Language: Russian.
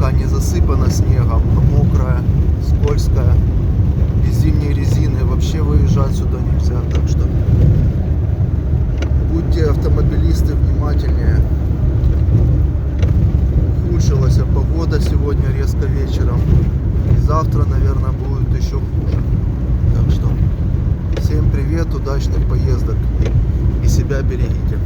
пока не засыпана снегом, а мокрая, скользкая, без зимней резины. Вообще выезжать сюда нельзя, так что будьте, автомобилисты, внимательнее. Ухудшилась погода сегодня резко вечером, и завтра, наверное, будет еще хуже. Так что всем привет, удачных поездок и себя берегите.